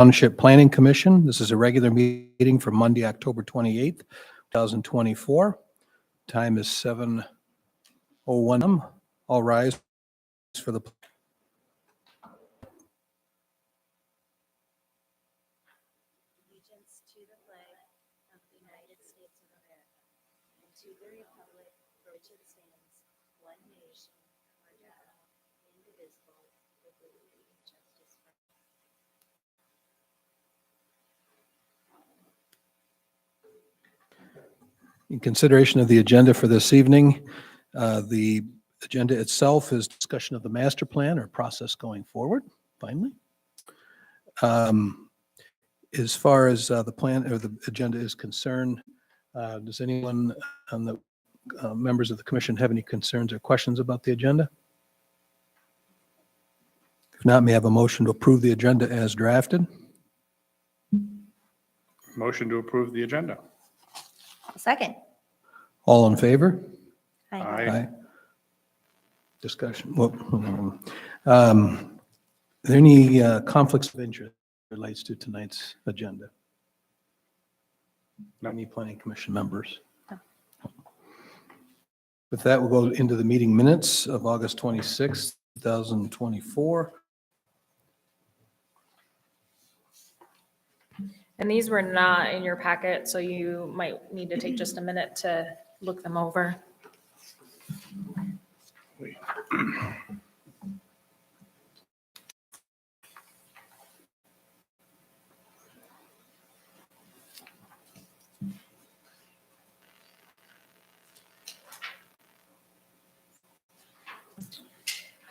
Township Planning Commission. This is a regular meeting for Monday, October 28th, 2024. Time is 7:01. All rise for the allegiance to the flag of the United States of America and to the republic for which it stands, one nation, under God, indivisible, with liberty and justice for all. In consideration of the agenda for this evening, the agenda itself is discussion of the master plan or process going forward, finally. As far as the plan or the agenda is concerned, does anyone on the members of the commission have any concerns or questions about the agenda? If not, may I have a motion to approve the agenda as drafted? Motion to approve the agenda. Second. All in favor? Aye. Discussion. Are there any conflicts of interest relates to tonight's agenda? No. Any planning commission members? No. With that, we'll go into the meeting minutes of August 26th, 2024. And these were not in your packet, so you might need to take just a minute to look them over.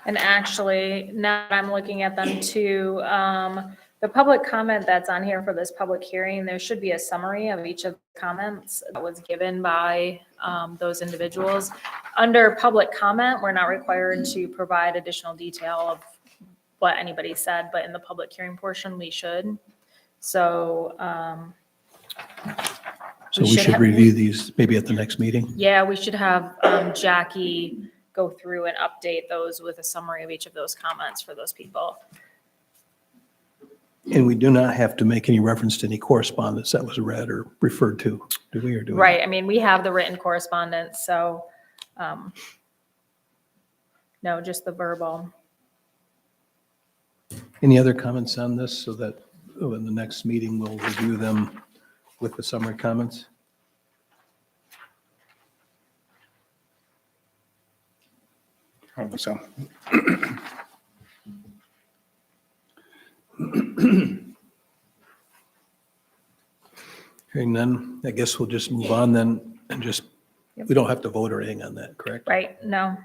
And actually, now that I'm looking at them too, the public comment that's on here for this public hearing, there should be a summary of each of the comments that was given by those individuals. Under public comment, we're not required to provide additional detail of what anybody said, but in the public hearing portion, we should. So, So we should review these maybe at the next meeting? yeah, we should have Jackie go through and update those with a summary of each of those comments for those people. And we do not have to make any reference to any correspondence that was read or referred to, do we, or do we? Right, I mean, we have the written correspondence, so, no, just the verbal. Any other comments on this so that in the next meeting, we'll review them with the summary comments? So, Hearing none, I guess we'll just move on then and just, Yep. we don't have to vote or anything on that, correct? Right, no.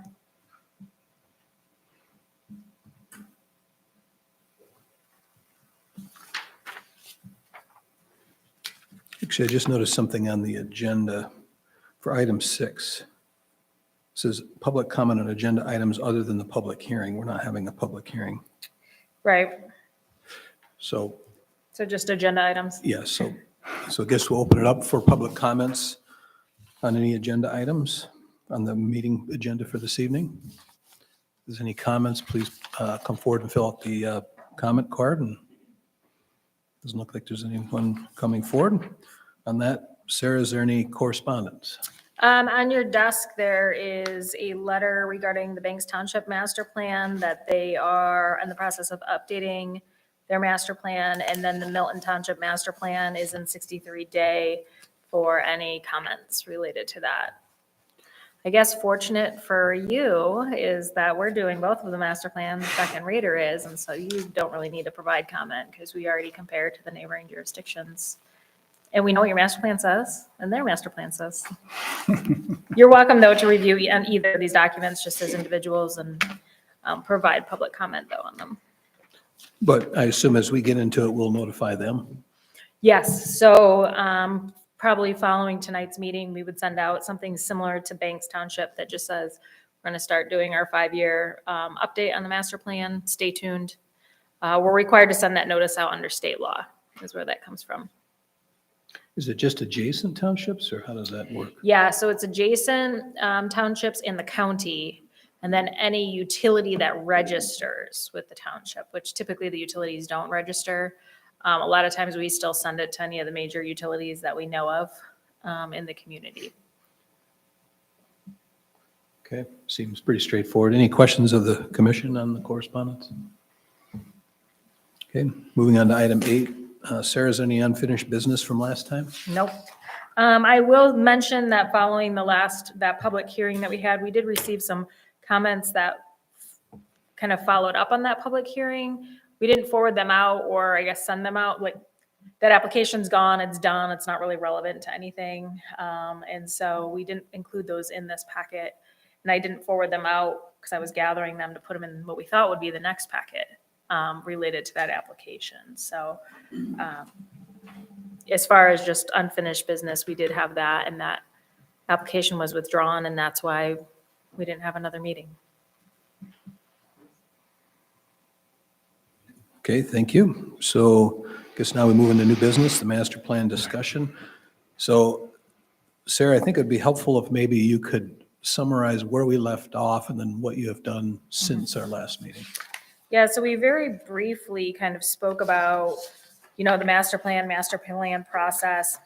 Actually, I just noticed something on the agenda for item 6. It says public comment on agenda items other than the public hearing. We're not having a public hearing. Right, So, so just agenda items. yes, so I guess we'll open it up for public comments on any agenda items on the meeting agenda for this evening. If there's any comments, please come forward and fill out the comment card. And doesn't look like there's anyone coming forward. On that, Sarah, is there any correspondence? On your desk, there is a letter regarding the Banks Township master plan that they are in the process of updating their master plan. And then the Milton Township master plan is in 63-day for any comments related to that. I guess fortunate for you is that we're doing both of the master plan, the second reader is, and so you don't really need to provide comment because we already compared to the neighboring jurisdictions. And we know what your master plan says and their master plan says. You're welcome though to review either of these documents just as individuals and provide public comment though on them. But I assume as we get into it, we'll notify them. Yes, so probably following tonight's meeting, we would send out something similar to Banks Township that just says, we're going to start doing our 5-year update on the master plan. Stay tuned. We're required to send that notice out under state law, is where that comes from. Is it just adjacent townships or how does that work? Yeah, so it's adjacent townships in the county, and then any utility that registers with the township, which typically the utilities don't register. A lot of times we still send it to any of the major utilities that we know of in the community. Okay, seems pretty straightforward. Any questions of the commission on the correspondence? Okay, moving on to item 8. Sarah, is there any unfinished business from last time? Nope. I will mention that following that public hearing that we had, we did receive some comments that kind of followed up on that public hearing. We didn't forward them out, or I guess send them out, like, that application's gone, it's done, it's not really relevant to anything. And so we didn't include those in this packet. And I didn't forward them out because I was gathering them to put them in what we thought would be the next packet related to that application. So as far as just unfinished business, we did have that, and that application was withdrawn, and that's why we didn't have another meeting. Okay, thank you. So I guess now we move into new business, the master plan discussion. So Sarah, I think it'd be helpful if maybe you could summarize where we left off and then what you have done since our last meeting. Yeah, so we very briefly kind of spoke about, the master plan process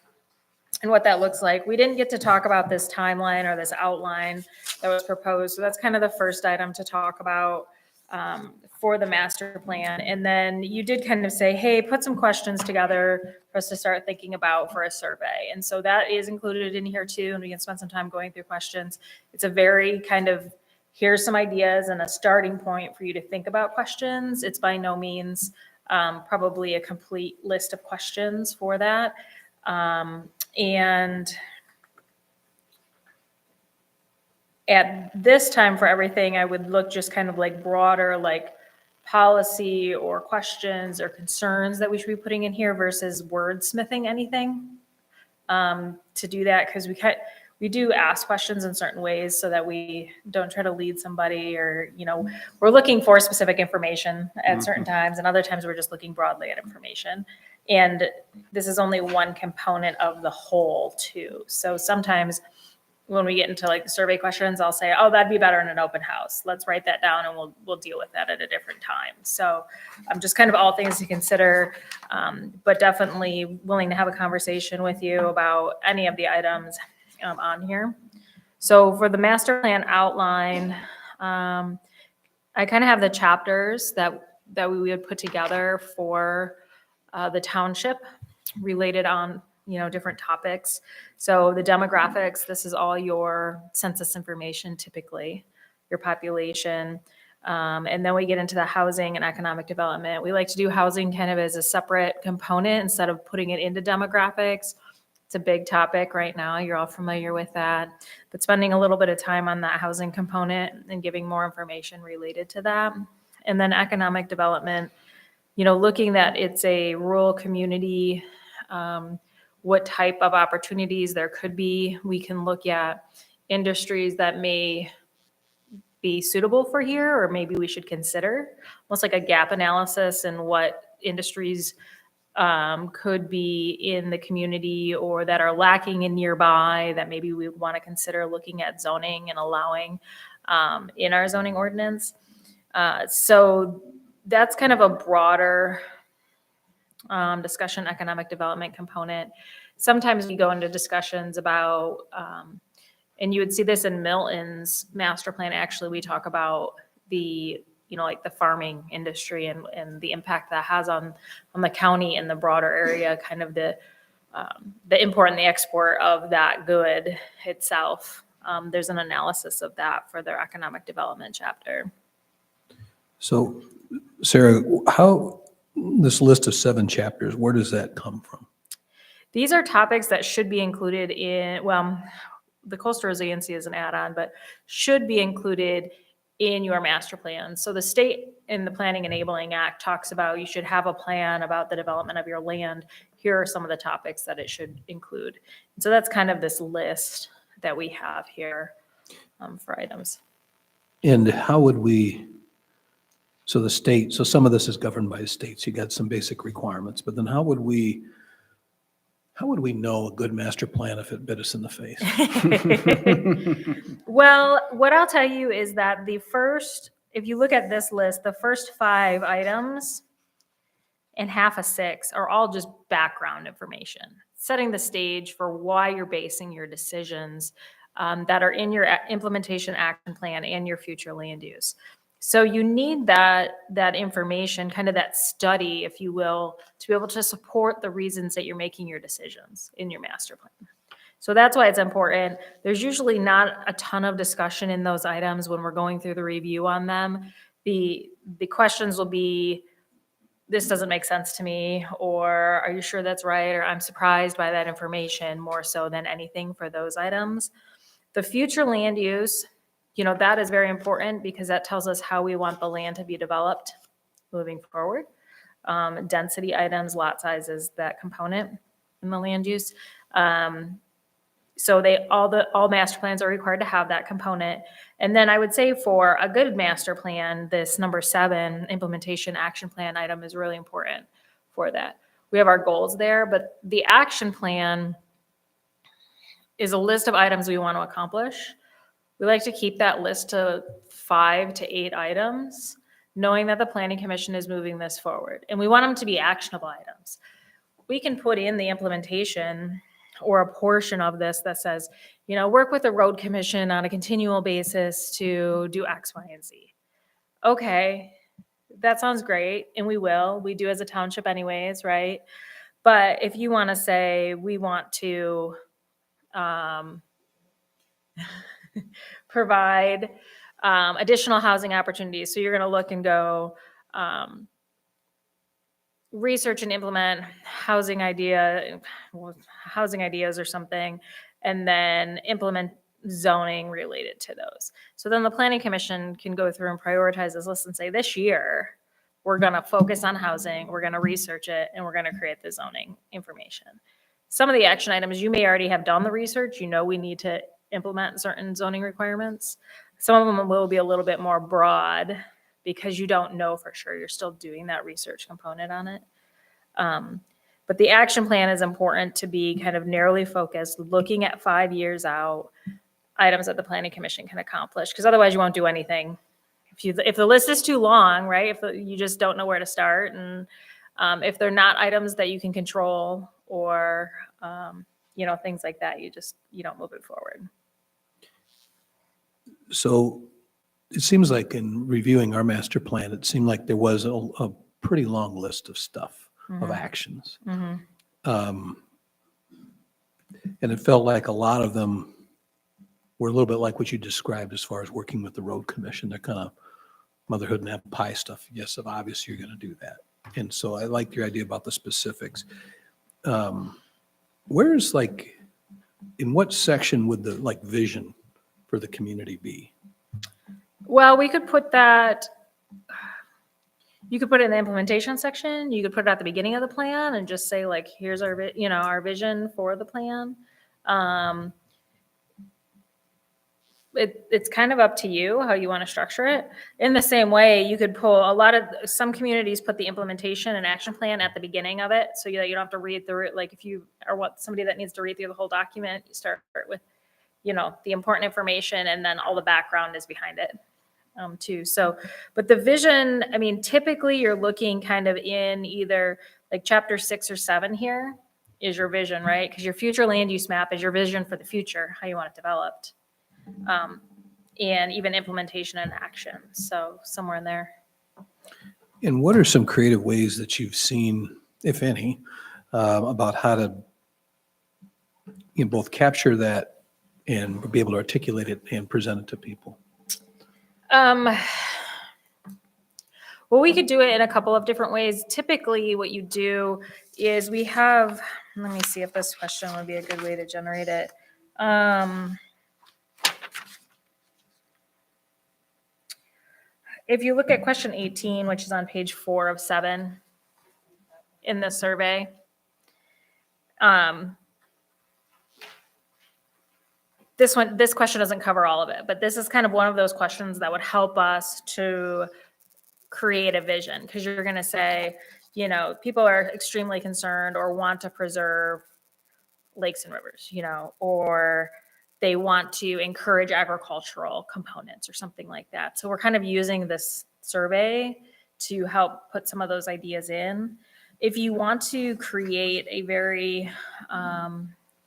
and what that looks like. We didn't get to talk about this timeline or this outline that was proposed. So that's kind of the first item to talk about for the master plan. And then you did kind of say, hey, put some questions together for us to start thinking about for a survey. And so that is included in here too, and we can spend some time going through questions. It's a very kind of, here's some ideas and a starting point for you to think about questions. It's by no means probably a complete list of questions for that. And at this time for everything, I would look just kind of like broader, like policy or questions or concerns that we should be putting in here versus wordsmithing anything to do that, because we do ask questions in certain ways so that we don't try to lead somebody, or, we're looking for specific information at certain times, and other times we're just looking broadly at information. And this is only one component of the whole too. So sometimes when we get into like the survey questions, I'll say, oh, that'd be better in an open house. Let's write that down and we'll deal with that at a different time. So just kind of all things to consider, but definitely willing to have a conversation with you about any of the items on here. So for the master plan outline, I kind of have the chapters that we would put together for the township related on different topics. So the demographics, this is all your census information, typically, your population. And then we get into the housing and economic development. We like to do housing kind of as a separate component instead of putting it into demographics. It's a big topic right now. You're all familiar with that. But spending a little bit of time on that housing component and giving more information related to that. And then economic development, looking that it's a rural community, what type of opportunities there could be. We can look at industries that may be suitable for here, or maybe we should consider, almost like a gap analysis and what industries could be in the community or that are lacking in nearby that maybe we want to consider looking at zoning and allowing in our zoning ordinance. So that's kind of a broader discussion, economic development component. Sometimes we go into discussions about, and you would see this in Milton's master plan, actually, we talk about the, like the farming industry and the impact that has on the county and the broader area, kind of the import and the export of that good itself. There's an analysis of that for their economic development chapter. So Sarah, how, this list of 7 chapters, where does that come from? These are topics that should be included in, well, the coastal resiliency is an add-on, but should be included in your master plan. So the state in the Planning Enabling Act talks about you should have a plan about the development of your land. Here are some of the topics that it should include. And so that's kind of this list that we have here for items. And how would we, so the state, so some of this is governed by the states. You got some basic requirements, but then how would we know a good master plan if it bit us in the face? Well, what I'll tell you is that if you look at this list, the first 5 items, and half a 6 are all just background information, setting the stage for why you're basing your decisions that are in your implementation action plan and your future land use. So you need that information, kind of that study, if you will, to be able to support the reasons that you're making your decisions in your master plan. So that's why it's important. There's usually not a ton of discussion in those items when we're going through the review on them. The questions will be, this doesn't make sense to me, or are you sure that's right, or I'm surprised by that information, more so than anything for those items. The future land use, that is very important because that tells us how we want the land to be developed moving forward. Density items, lot sizes, that component in the land use. So all master plans are required to have that component. And then I would say for a good master plan, this number 7 implementation action plan item is really important for that. We have our goals there, but the action plan is a list of items we want to accomplish. We like to keep that list to 5 to 8 items, knowing that the Planning Commission is moving this forward. And we want them to be actionable items. We can put in the implementation or a portion of this that says, work with the road commission on a continual basis to do X, Y, and Z. Okay, that sounds great, and we will. We do as a township anyways, right? But if you want to say, we want to provide additional housing opportunities, so you're going to look and go, research and implement housing ideas or something, and then implement zoning related to those. So then the Planning Commission can go through and prioritize this list and say, this year, we're going to focus on housing, we're going to research it, and we're going to create the zoning information. Some of the action items, you may already have done the research, we need to implement certain zoning requirements. Some of them will be a little bit more broad because you don't know for sure. You're still doing that research component on it. But the action plan is important to be kind of narrowly focused, looking at 5 years out, items that the Planning Commission can accomplish, because otherwise you won't do anything. If the list is too long, right, if you just don't know where to start, and if they're not items that you can control or, things like that, you don't move it forward. So it seems like in reviewing our master plan, it seemed like there was a pretty long list of stuff, of actions. And it felt like a lot of them were a little bit like what you described as far as working with the road commission. They're kind of motherhood and apple pie stuff. Yes, obviously you're going to do that. And so I like your idea about the specifics. Where's in what section would the vision for the community be? Well, we could put that, you could put it in the implementation section. You could put it at the beginning of the plan and just say here's our vision for the plan. It's kind of up to you how you want to structure it. In the same way, you could pull some communities put the implementation and action plan at the beginning of it, so that you don't have to read through it. If you are somebody that needs to read through the whole document, you start with, the important information, and then all the background is behind it, too. So, but the vision, typically you're looking kind of in either chapter 6 or 7 here is your vision, right? Because your future land use map is your vision for the future, how you want it developed. And even implementation and action. So somewhere in there. And what are some creative ways that you've seen, if any, about how to both capture that and be able to articulate it and present it to people? Well, we could do it in a couple of different ways. Typically, what you do is let me see if this question would be a good way to generate it. If you look at question 18, which is on page 4 of 7 in the survey, this question doesn't cover all of it, but this is kind of one of those questions that would help us to create a vision, because you're going to say, people are extremely concerned or want to preserve lakes and rivers, or they want to encourage agricultural components or something like that. So we're kind of using this survey to help put some of those ideas in. if you want to create a very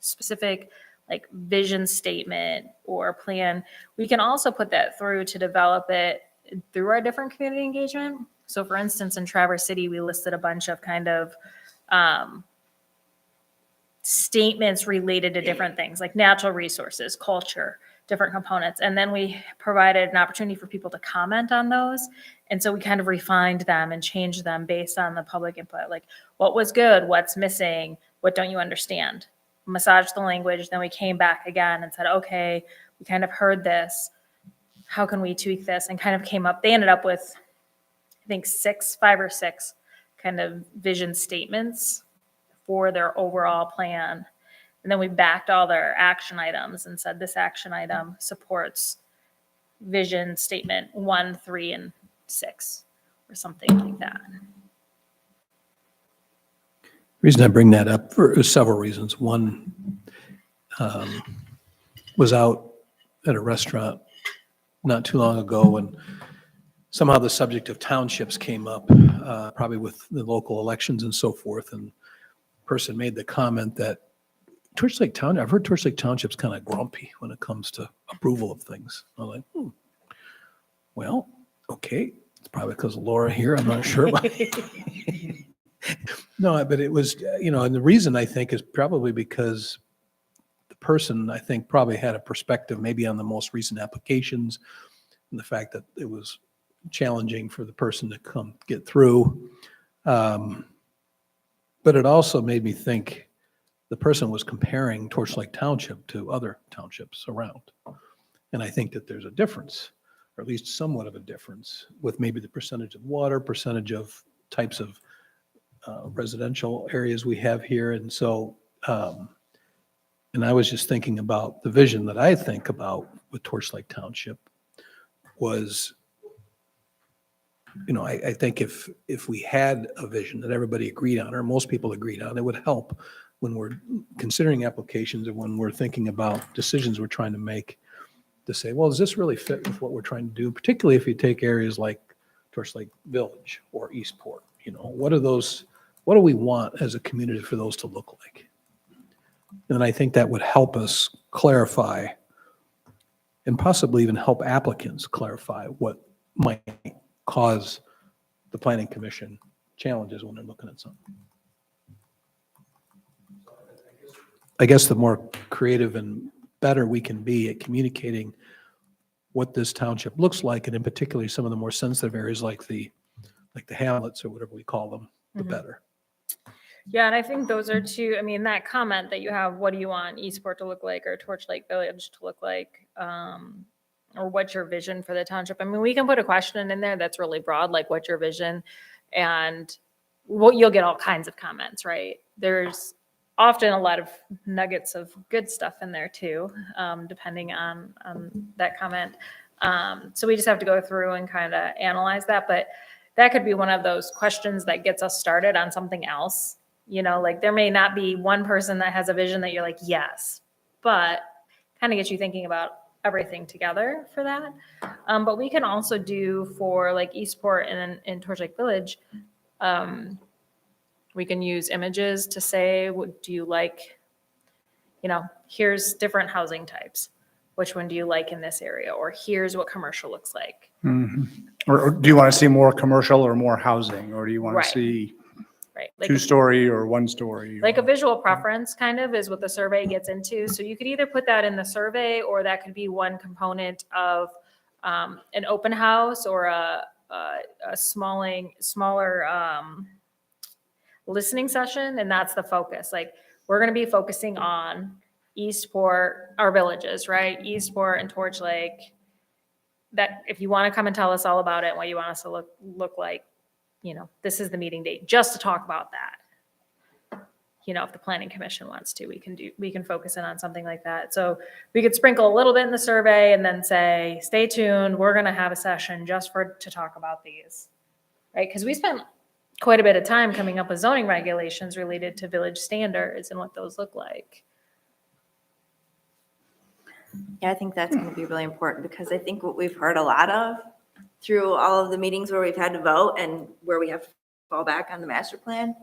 specific like vision statement or plan, we can also put that through to develop it through our different community engagement. So for instance, in Traverse City, we listed a bunch of kind of statements related to different things like natural resources, culture, different components. And then we provided an opportunity for people to comment on those. And so we kind of refined them and changed them based on the public input, like what was good, what's missing, what don't you understand? Massaged the language. Then we came back again and said, okay, we kind of heard this. How can we tweak this? And kind of came up, they ended up with, I think 5 or 6 kind of vision statements for their overall plan. And then we backed all their action items and said this action item supports vision statement 1, 3, and 6 or something like that. The reason I bring that up for several reasons. One, was out at a restaurant not too long ago, and somehow the subject of townships came up, probably with the local elections and so forth. And the person made the comment that I've heard Torch Lake Township's kind of grumpy when it comes to approval of things. I'm like, well, okay. It's probably because of Laura here. I'm not sure. No, but it was, and the reason I think is probably because the person, I think, probably had a perspective maybe on the most recent applications and the fact that it was challenging for the person to come get through. But it also made me think the person was comparing Torch Lake Township to other townships around. And I think that there's a difference, or at least somewhat of a difference, with maybe the percentage of water, percentage of types of residential areas we have here. And so, and I was just thinking about the vision that I think about with Torch Lake Township was, I think if we had a vision that everybody agreed on, or most people agreed on, it would help when we're considering applications and when we're thinking about decisions we're trying to make, to say, well, does this really fit with what we're trying to do? Particularly if you take areas like Torch Lake Village or Eastport, what do we want as a community for those to look like? And I think that would help us clarify and possibly even help applicants clarify what might cause the planning commission challenges when they're looking at something. I guess the more creative and better we can be at communicating what this township looks like, and in particular some of the more sensitive areas like the hamlets or whatever we call them, the better. Yeah, and I think those are two, that comment that you have, what do you want Eastport to look like or Torch Lake Village to look like? Or what's your vision for the township? We can put a question in there that's really broad, like what's your vision? And you'll get all kinds of comments, right? There's often a lot of nuggets of good stuff in there too, depending on that comment. So we just have to go through and kind of analyze that. But that could be one of those questions that gets us started on something else. Like there may not be one person that has a vision that you're like, yes, but kind of gets you thinking about everything together for that. But we can also do for like Eastport and Torch Lake Village, we can use images to say, what do you like? Here's different housing types. Which one do you like in this area? Or here's what commercial looks like. Mm-hmm. Or do you want to see more commercial or more housing? Or do you want Right. to see Right. Like 2-story or 1-story? Like a visual preference kind of is what the survey gets into. So you could either put that in the survey, or that could be one component of an open house or a smaller listening session. And that's the focus. Like we're going to be focusing on Eastport, our villages, right? Eastport and Torch Lake. That if you want to come and tell us all about it and what you want us to look like, this is the meeting date just to talk about that. If the planning commission wants to, we can focus in on something like that. So we could sprinkle a little bit in the survey and then say, stay tuned. We're going to have a session just to talk about these, right? Because we spent quite a bit of time coming up with zoning regulations related to village standards and what those look like. Yeah, I think that's going to be really important, because I think what we've heard a lot of through all of the meetings where we've had to vote and where we have to fall back on the master plan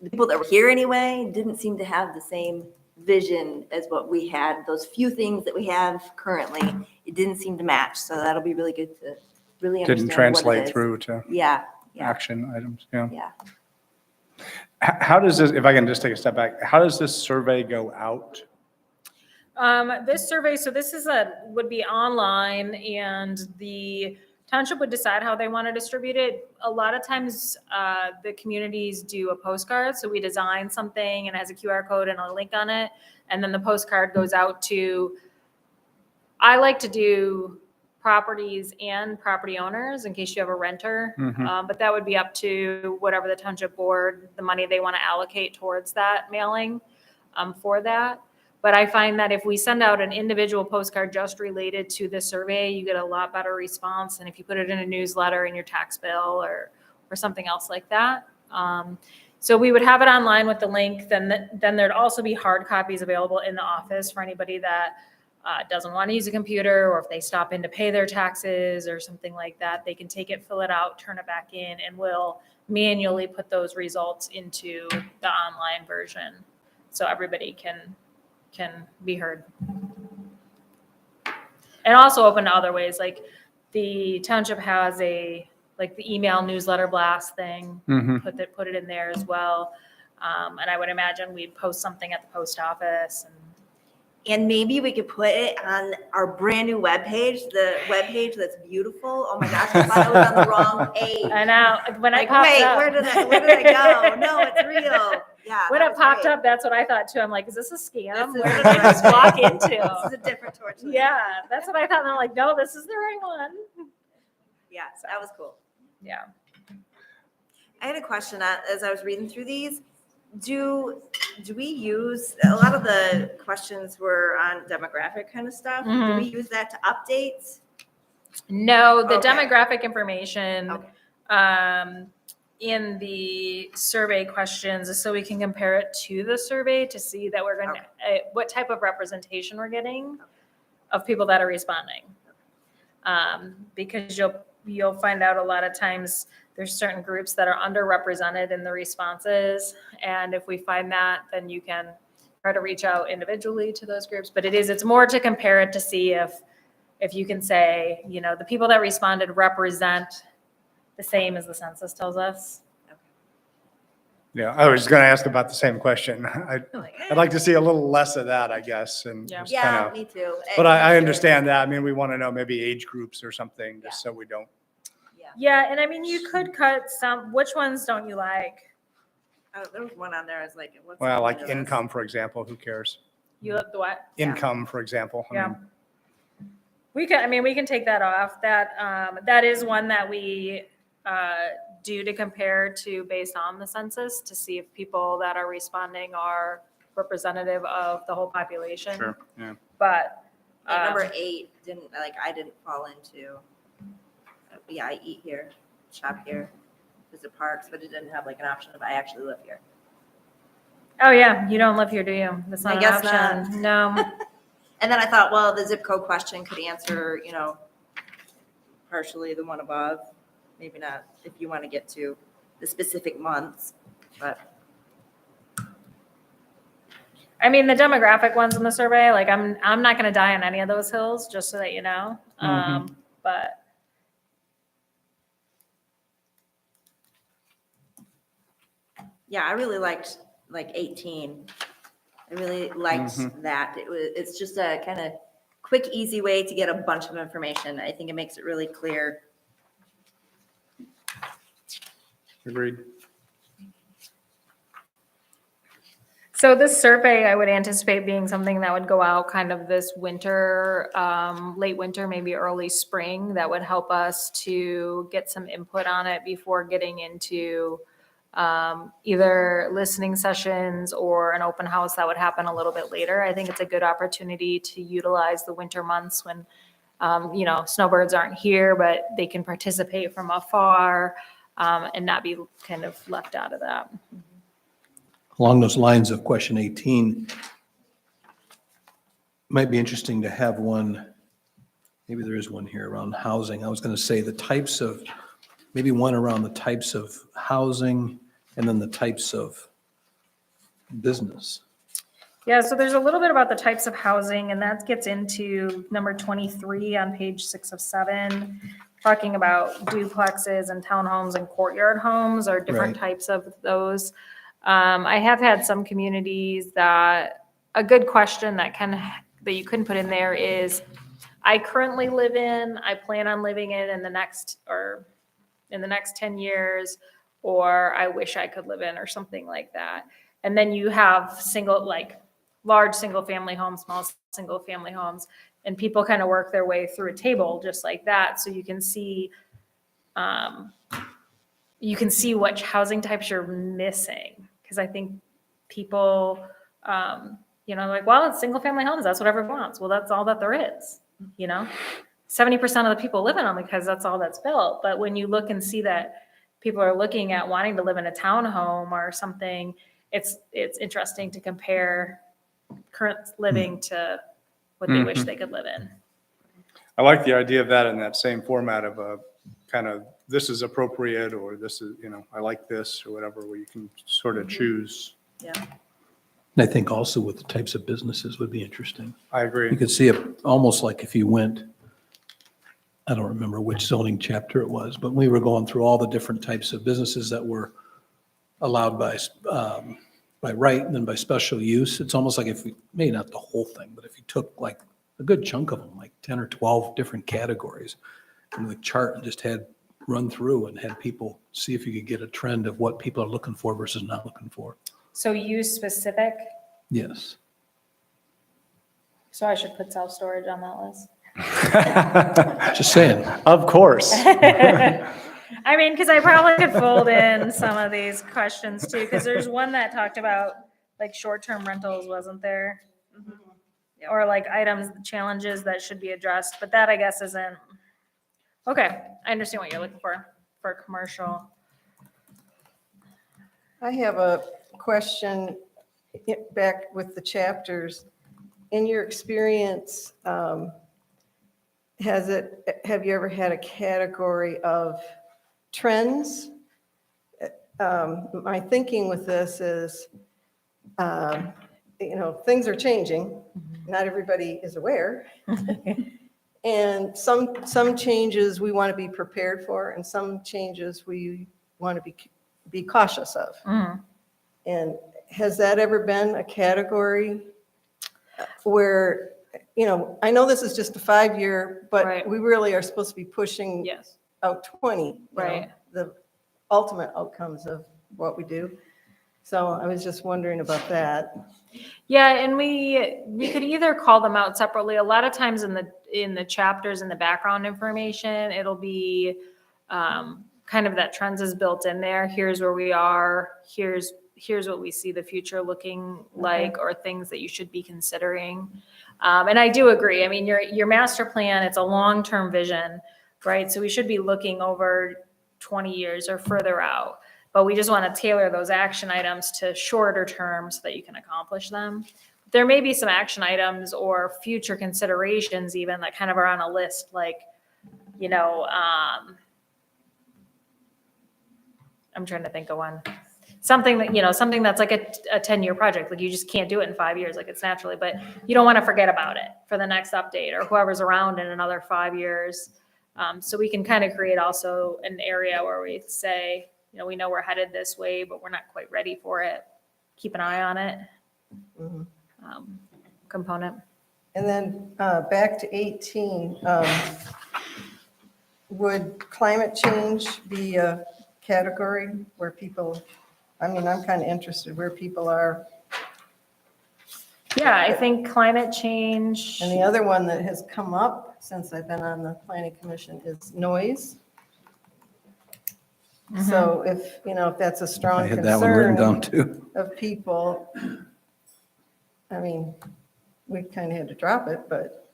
the people that were here anyway didn't seem to have the same vision as what we had. Those few things that we have currently, it didn't seem to match. So that'll be really good to really understand Didn't what it translate is. through to Yeah, yeah, action items, yeah. yeah. How does this, if I can just take a step back, how does this survey go out? This survey, so this is would be online, and the township would decide how they want to distribute it. A lot of times, the communities do a postcard, so we design something and it has a QR code and a link on it, and then the postcard goes out to, I like to do properties and property owners in case you have a renter. But that would be up to whatever the township board, the money they want to allocate towards that mailing for that. But I find that if we send out an individual postcard just related to this survey, you get a lot better response than if you put it in a newsletter in your tax bill or something else like that. So we would have it online with the link. Then there'd also be hard copies available in the office for anybody that doesn't want to use a computer, or if they stop in to pay their taxes or something like that, they can take it, fill it out, turn it back in, and we'll manually put those results into the online version so everybody can be heard. And also open to other ways, like the township has the email newsletter blast thing, put it in there as well. And I would imagine we'd post something at the post office. And maybe we could put it on our brand new webpage, the webpage that's beautiful. Oh my gosh, I thought it was on the wrong page. And now when I Like, popped wait, up, where did I go? No, it's real. Yeah. when that it was popped great. up, that's what I thought too. I'm like, is this a scam? This is Where did the I just right walk page. into? This is a different torch. Yeah, that's what I thought. And I'm like, no, this is the right one. Yeah, that was cool. Yeah. I had a question as I was reading through these. Do we use, a lot of the questions were on demographic kind of stuff. Do we use that to update? No, the Okay. demographic information Okay. in the survey questions is so we can compare it to the survey to see that we're going to, what type of representation we're getting of people that are responding. Because you'll find out a lot of times there's certain groups that are underrepresented in the responses. And if we find that, then you can try to reach out individually to those groups. But it's more to compare it to see if you can say, the people that responded represent the same as the census tells us. Yeah, I was going to ask about the same question. I'd Like, like to see a little less of that, I guess, and Yeah. just yeah, kind of, me too. but I understand that. I mean, we want to know maybe age groups or something, just so we don't. Yeah, and I mean, you could cut some, which ones don't you like? Oh, there was one on there. I was like, what's Well, the like point of this? income, for example, who cares? You like the what? Income, for example. I Yeah. mean, We can take that off. That is one that we do to compare to based on the census to see if people that are responding are representative of the whole population. Sure, yeah. But Like number 8 I didn't fall into. Yeah, I eat here, shop here, visit parks, but it didn't have like an option of I actually live here. oh yeah, you don't live here, do you? That's not I an guess option. No. And then I thought, well, the zip code question could answer, partially the one above. Maybe not if you want to get to the specific months, but I mean, the demographic ones in the survey, like I'm not going to die on any of those hills, just so that you know. But yeah, I really liked like 18. I really liked that. It's just a kind of quick, easy way to get a bunch of information. I think it makes it really clear. Agreed. so this survey, I would anticipate being something that would go out kind of this winter, late winter, maybe early spring. That would help us to get some input on it before getting into either listening sessions or an open house that would happen a little bit later. I think it's a good opportunity to utilize the winter months when, snowbirds aren't here, but they can participate from afar and not be kind of left out of that. Along those lines of question 18, might be interesting to have one, maybe there is one here around housing. I was going to say maybe one around the types of housing and then the types of business. Yeah, so there's a little bit about the types of housing, and that gets into number 23 on page 6 of 7, talking about duplexes and townhomes and courtyard homes are different Right. types of those. I have had some communities that, a good question that you couldn't put in there is, I currently live in, I plan on living in the next 10 years, or I wish I could live in, or something like that. And then you have large single-family homes, small single-family homes, and people kind of work their way through a table just like that. So you can see which housing types you're missing. Because I think people, like, well, it's single-family homes. That's what everyone wants. Well, that's all that there is, 70% of the people live in them because that's all that's built. But when you look and see that people are looking at wanting to live in a townhome or something, it's interesting to compare current living to what they wish they could live in. I like the idea of that in that same format of a kind of, this is appropriate, or this is, I like this, or whatever, where you can sort of choose. Yeah. And I think also with the types of businesses would be interesting. I You agree. could see it almost like if you went, I don't remember which zoning chapter it was, but we were going through all the different types of businesses that were allowed by right and then by special use. It's almost like maybe not the whole thing, but if you took like a good chunk of them, like 10 or 12 different categories, and the chart and just had run through and had people see if you could get a trend of what people are looking for versus not looking for. So use specific. Yes. So I should put self-storage on that list. Just saying. Of course. I mean, because I probably could fold in some of these questions too, because there's one that talked about like short-term rentals, wasn't there? Or like items, challenges that should be addressed, but that I guess isn't. Okay, I understand what you're looking for commercial. I have a question back with the chapters. In your experience, have you ever had a category of trends? My thinking with this is, things are changing. Not everybody is aware. And some changes we want to be prepared for, and some changes we want to be cautious of. And has that ever been a category where, I know this is just a 5-year, but Right. we really are supposed to be pushing Yes. out 20, Right. the ultimate outcomes of what we do. So I was just wondering about that. Yeah, and we could either call them out separately. A lot of times in the chapters in the background information, it'll be kind of that trends is built in there. Here's where we are. Here's what we see the future looking like, or things that you should be considering. And I do agree. I mean, your master plan, it's a long-term vision, right? So we should be looking over 20 years or further out. But we just want to tailor those action items to shorter term so that you can accomplish them. There may be some action items or future considerations even that kind of are on a list, like, I'm trying to think of one. Something that's like a 10-year project, like you just can't do it in 5 years, like it's naturally, but you don't want to forget about it for the next update or whoever's around in another 5 years. So we can kind of create also an area where we say, we know we're headed this way, but we're not quite ready for it. Keep an eye on it. Component. And then back to 18, would climate change be a category where people, I'm kind of interested where people are. Yeah, I think climate change. And the other one that has come up since I've been on the planning commission is noise. So if that's a I strong had that one written down concern too. of people, we kind of had to drop it, but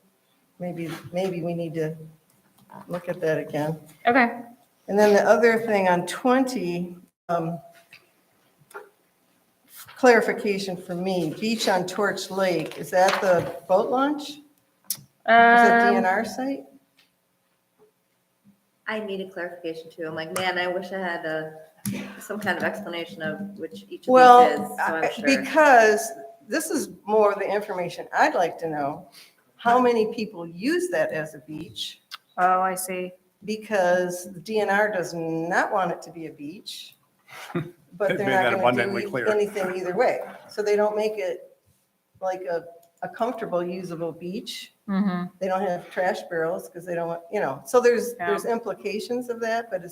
maybe we need to look at that again. Okay. And then the other thing on 20, clarification for me, beach on Torch Lake, is that the boat launch? Is it DNR site? I needed clarification too. I'm like, man, I wish I had some kind of explanation of which each of Well, these is, so I'm sure. because this is more of the information I'd like to know. How many people use that as a beach? Oh, I see. Because the DNR does not want it to be a beach, but They've they're made not that gonna abundantly do clear. anything either way. So they don't make it like a comfortable, usable beach. Mm-hmm. They don't have trash barrels because they don't want, so there's implications of that, but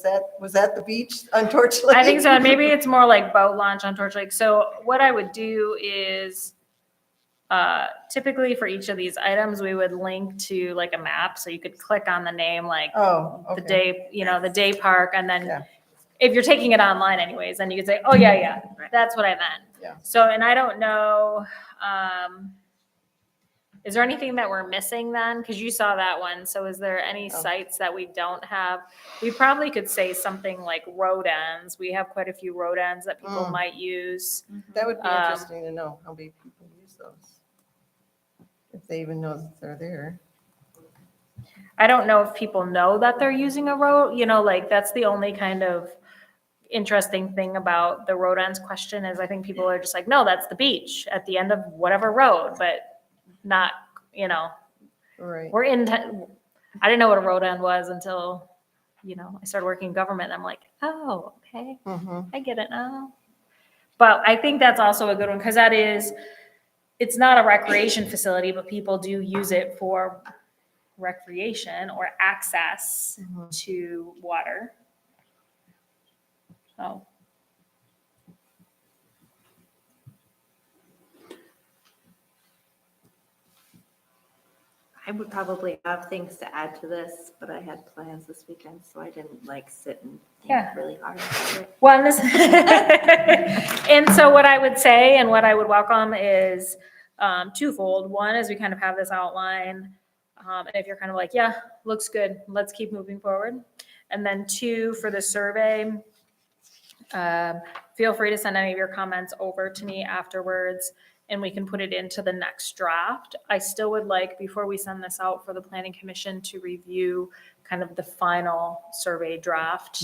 was that the beach on Torch Lake? I think so. And maybe it's more like boat launch on Torch Lake. So what I would do is typically for each of these items, we would link to like a map. So you could click on the name, like Oh, the okay. day, the day park. And then Yeah. if you're taking it online anyways, then you could say, oh yeah, that's what I meant. Yeah. So, and I don't know, is there anything that we're missing then? Because you saw that one. So is there any Oh. sites that we don't have? We probably could say something like road ends. We have quite a few road ends that people might use. That would be Um, interesting to know how many people use those. If they even know that they're there. I don't know if people know that they're using a road, like that's the only kind of interesting thing about the road ends question is I think people are just like, no, that's the beach at the end of whatever road, but not, Right. we're in, I didn't know what a road end was until, I started working in government. And I'm like, oh, okay, Mhm. I get it now. But I think that's also a good one because it's not a recreation facility, but people do use it for recreation or access to water. So. I would probably have things to add to this, but I had plans this weekend, so I didn't sit and Yeah. think really hard about it. Well, and so what I would say and what I would welcome is twofold. One is we kind of have this outline. And if you're kind of like, yeah, looks good, let's keep moving forward. And then two, for the survey, feel free to send any of your comments over to me afterwards and we can put it into the next draft. I still would like, before we send this out for the planning commission, to review kind of the final survey draft.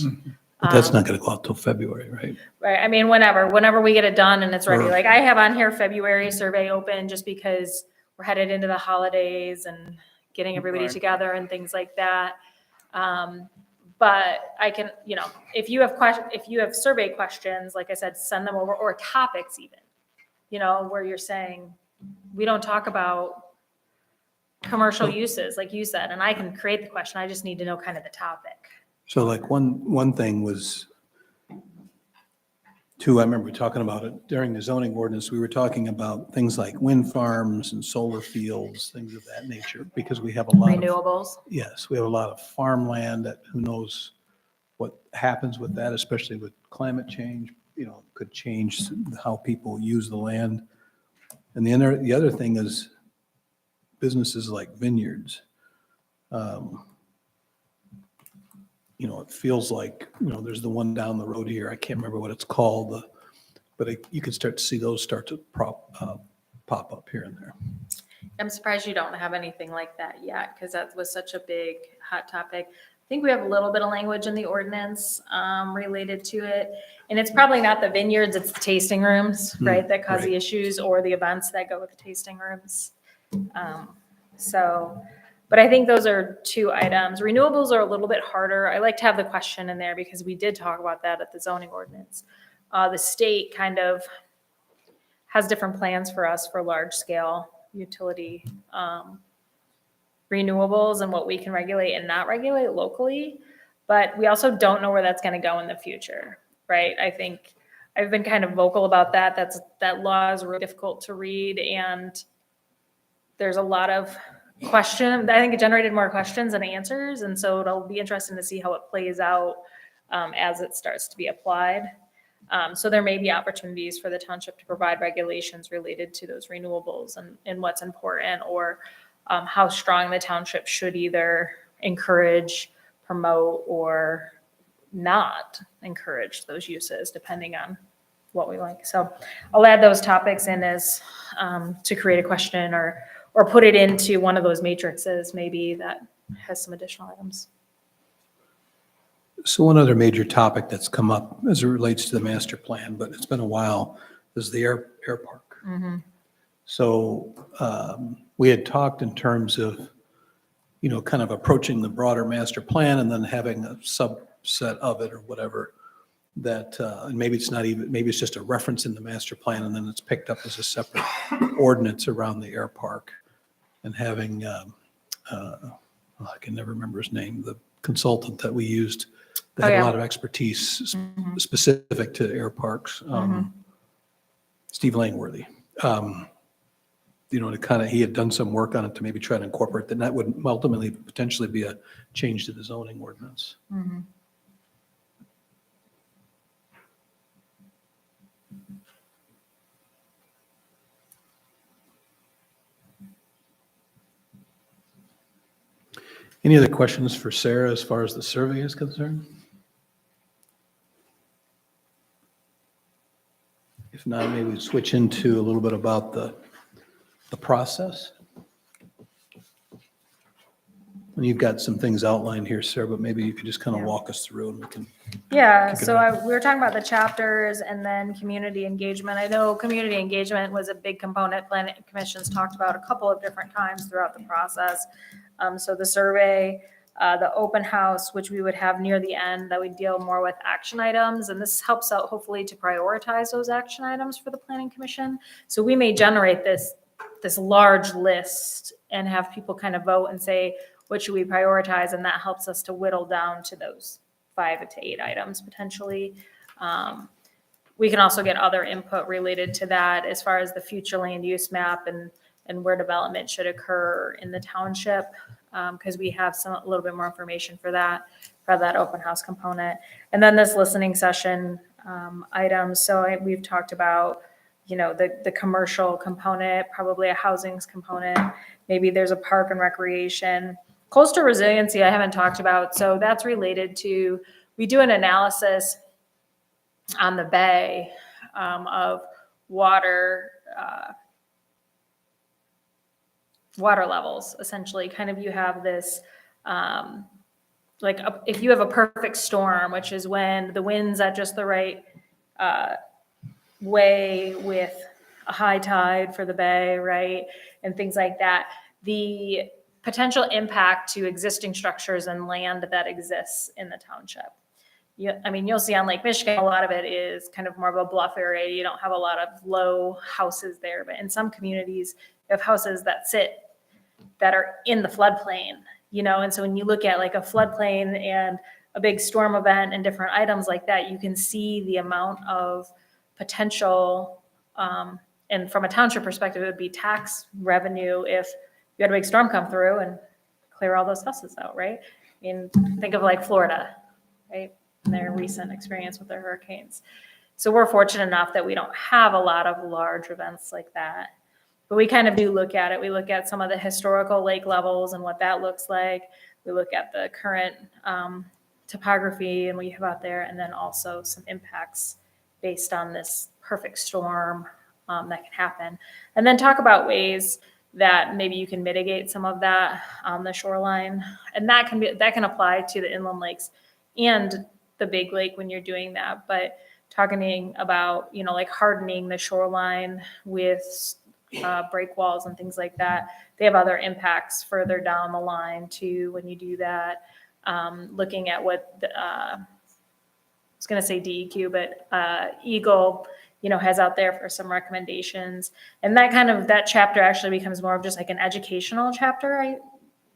But that's not going to go out till February, right? Right, I mean, whenever we get it done and it's ready, Sure. like I have on here February survey open just because we're headed into the holidays and getting everybody Right. together and things like that. But I can, if you have survey questions, like I said, send them over, or topics even, where you're saying, we don't talk about commercial uses, like you said, and I can create the question, I just need to know kind of the topic. So like one thing was, too, I remember talking about it during the zoning ordinance, we were talking about things like wind farms and solar fields, things of that nature, because we have a lot of, Renewables. yes, we have a lot of farmland that who knows what happens with that, especially with climate change, could change how people use the land. And the other thing is businesses like vineyards. It feels like, there's the one down the road here. I can't remember what it's called, but you could start to see those start to pop up here and there. I'm surprised you don't have anything like that yet, because that was such a big hot topic. I think we have a little bit of language in the ordinance related to it. And it's probably not the vineyards, it's the tasting rooms, right, that cause the right. issues, or the events that go with the tasting rooms. But I think those are two items. Renewables are a little bit harder. I like to have the question in there because we did talk about that at the zoning ordinance. The state kind of has different plans for us for large scale utility renewables and what we can regulate and not regulate locally. But we also don't know where that's going to go in the future, right? I think I've been kind of vocal about that. That law is really difficult to read, and there's a lot of question. I think it generated more questions than answers, and so it'll be interesting to see how it plays out as it starts to be applied. So there may be opportunities for the township to provide regulations related to those renewables and what's important, or how strong the township should either encourage, promote, or not encourage those uses, depending on what we like. So I'll add those topics in as to create a question, or put it into one of those matrices maybe that has some additional items. So one other major topic that's come up as it relates to the master plan, but it's been a while, is the air park. So we had talked in terms of, kind of approaching the broader master plan and then having a subset of it or whatever that, and maybe it's not even, maybe it's just a reference in the master plan and then it's picked up as a separate ordinance around the air park and having, I can never remember his name, the consultant that we used that had a lot of expertise specific to air parks, Steve Langworthy. To kind of, he had done some work on it to maybe try to incorporate that. And that would ultimately potentially be a change to the zoning ordinance. Any other questions for Sarah as far as the survey is concerned? If not, maybe we switch into a little bit about the process. And you've got some things outlined here, Sarah, but maybe you could just kind of walk us through and we can. Yeah, Kick it so off. we were talking about the chapters and then community engagement. I know community engagement was a big component planning commissions talked about a couple of different times throughout the process. So the survey, the open house, which we would have near the end, that we deal more with action items. And this helps out hopefully to prioritize those action items for the planning commission. So we may generate this large list and have people kind of vote and say, what should we prioritize? And that helps us to whittle down to those 5 to 8 items potentially. We can also get other input related to that as far as the future land use map and where development should occur in the township, because we have a little bit more information for that open house component. And then this listening session items. So we've talked about, the commercial component, probably a housings component. Maybe there's a park and recreation. Coastal resiliency I haven't talked about. So that's related to, we do an analysis on the bay of water levels, essentially. Kind of you have this, if you have a perfect storm, which is when the wind's at just the right way with a high tide for the bay, right? And things like that. The potential impact to existing structures and land that exists in the township. You'll see on Lake Michigan, a lot of it is kind of more of a bluff area. You don't have a lot of low houses there, but in some communities, you have houses that are in the floodplain, and so when you look at like a floodplain and a big storm event and different items like that, you can see the amount of potential, and from a township perspective, it would be tax revenue if you had a big storm come through and clear all those houses out, right? Think of like Florida, right? And their recent experience with their hurricanes. So we're fortunate enough that we don't have a lot of large events like that. But we kind of do look at it. We look at some of the historical lake levels and what that looks like. We look at the current topography and what you have out there, and then also some impacts based on this perfect storm that can happen. And then talk about ways that maybe you can mitigate some of that on the shoreline. And that can apply to the inland lakes and the big lake when you're doing that. But talking about, like hardening the shoreline with break walls and things like that, they have other impacts further down the line too when you do that. Looking at what I was going to say DEQ, but Eagle, has out there for some recommendations. And that chapter actually becomes more of just like an educational chapter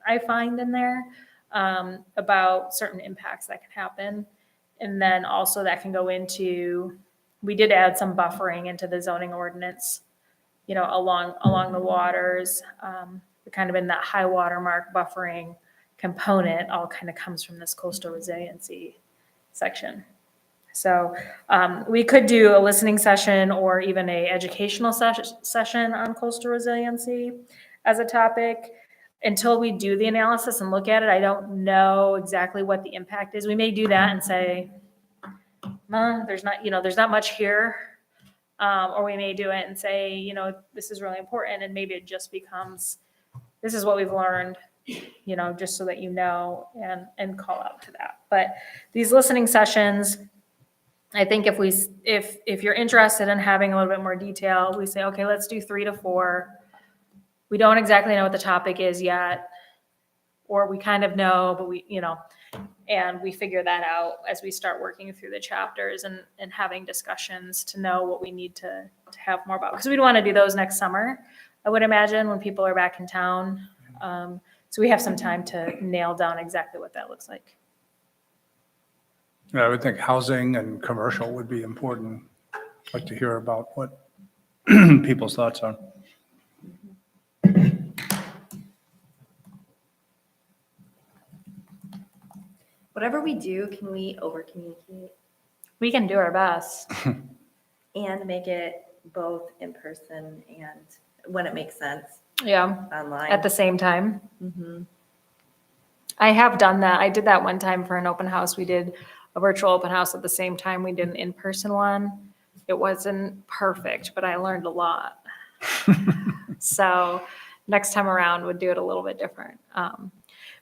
I find in there about certain impacts that can happen. And then also that can go into, we did add some buffering into the zoning ordinance, along the waters. We're kind of in that high water mark buffering component, all kind of comes from this coastal resiliency section. So we could do a listening session or even a educational session on coastal resiliency as a topic. Until we do the analysis and look at it, I don't know exactly what the impact is. We may do that and say, there's not much here. Or we may do it and say, this is really important. And maybe it just becomes, this is what we've learned just so that you know and call out to that. But these listening sessions, I think if you're interested in having a little bit more detail, we say, okay, let's do 3 to 4. We don't exactly know what the topic is yet, or we kind of know, but and we figure that out as we start working through the chapters and having discussions to know what we need to have more about. Because we'd want to do those next summer, I would imagine, when people are back in town. So we have some time to nail down exactly what that looks like. Yeah, I would think housing and commercial would be important. I'd like to hear about what people's thoughts are. Whatever we do, can we over-communicate We can do our best. and make it both in person and when it makes sense Yeah, online? at the same time. Mhm. I have done that. I did that one time for an open house. We did a virtual open house at the same time we did an in-person one. It wasn't perfect, but I learned a lot. So next time around, would do it a little bit different.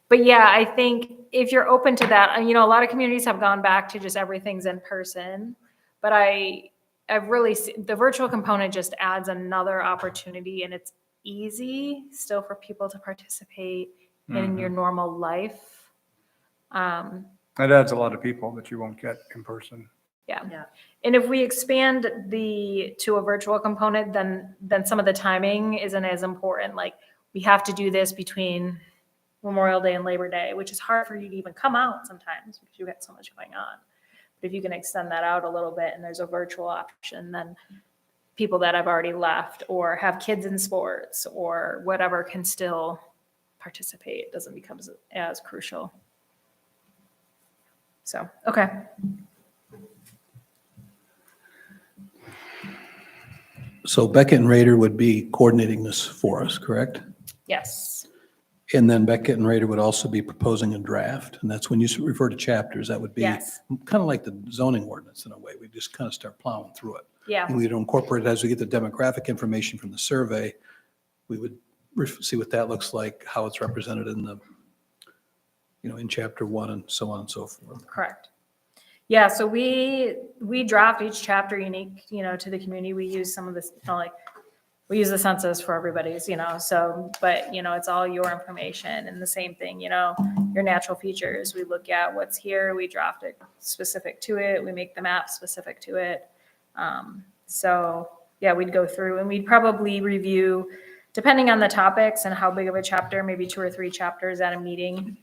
But yeah, I think if you're open to that, a lot of communities have gone back to just everything's in person. But I've really the virtual component just adds another opportunity, and it's easy still for people to participate in your normal life. That adds a lot of people that you won't get in person. Yeah. Yeah. And if we expand to a virtual component, then some of the timing isn't as important. Like, we have to do this between Memorial Day and Labor Day, which is hard for you to even come out sometimes because you got so much going on. But if you can extend that out a little bit and there's a virtual option, then people that have already left or have kids in sports or whatever can still participate. It doesn't become as crucial. So, okay. So Beckett and Rader would be coordinating this for us, correct? Yes. And then Beckett and Rader would also be proposing a draft, and that's when you refer to chapters, that would be Yes. kind of like the zoning ordinance in a way. We just kind of start plowing through it. Yeah. And we'd incorporate it as we get the demographic information from the survey. We would see what that looks like, how it's represented in the, in chapter 1 and so on and so forth. Correct. Yeah, so we draft each chapter unique, to the community. We use some of this, we use the census for everybody's, so, but, it's all your information and the same thing, your natural features. We look at what's here, we draft it specific to it, we make the map specific to it. So, yeah, we'd go through and we'd probably review, depending on the topics and how big of a chapter, maybe 2 or 3 chapters at a meeting.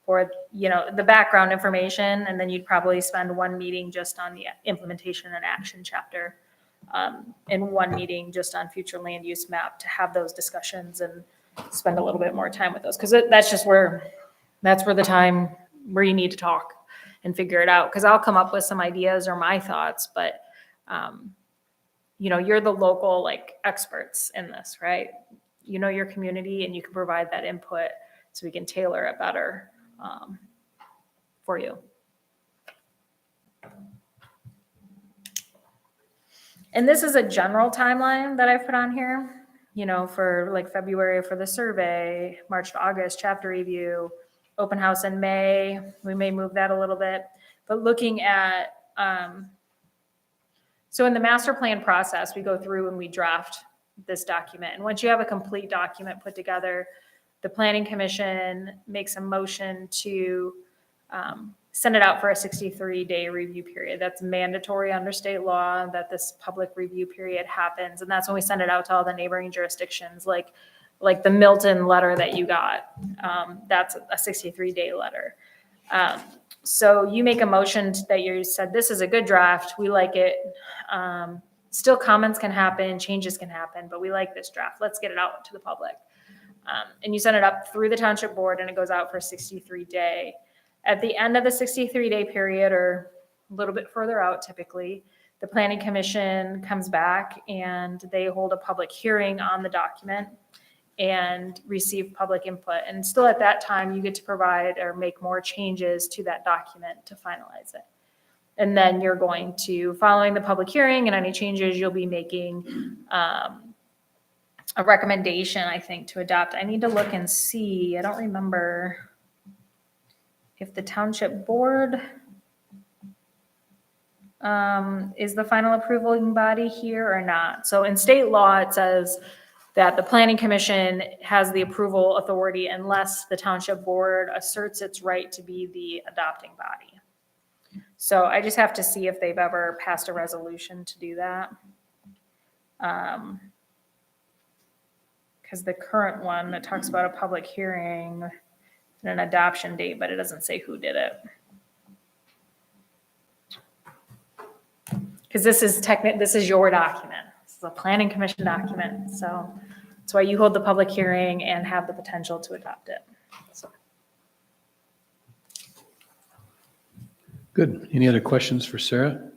For the background information, and then you'd probably spend 1 meeting just on the implementation and action chapter, and 1 meeting just on future land use map to have those discussions and spend a little bit more time with those, because that's where the time where you need to talk and figure it out. Because I'll come up with some ideas or my thoughts, but you're the local experts in this, right? Your community, and you can provide that input so we can tailor it better for you. And this is a general timeline that I've put on here, for February for the survey, March to August chapter review, open house in May. We may move that a little bit, but looking at, so in the master plan process, we go through and we draft this document. And once you have a complete document put together, the planning commission makes a motion to send it out for a 63-day review period. That's mandatory under state law that this public review period happens. And that's when we send it out to all the neighboring jurisdictions, like the Milton letter that you got. That's a 63-day letter. So you make a motion that you said, this is a good draft. We like it. Still comments can happen, changes can happen, but we like this draft. Let's get it out to the public. And you send it up through the township board and it goes out for 63-day. At the end of the 63-day period, or a little bit further out typically, the planning commission comes back and they hold a public hearing on the document and receive public input. And still at that time, you get to provide or make more changes to that document to finalize it. And then you're going to, following the public hearing and any changes you'll be making, a recommendation, I think, to adopt. I need to look and see. I don't remember if the township board is the final approving body here or not. So in state law, it says that the planning commission has the approval authority unless the township board asserts its right to be the adopting body. So I just have to see if they've ever passed a resolution to do that. Because the current one, it talks about a public hearing and an adoption date, but it doesn't say who did it. Because this is your document. This is a planning commission document. So that's why you hold the public hearing and have the potential to adopt it. So. Good. Any other questions for Sarah?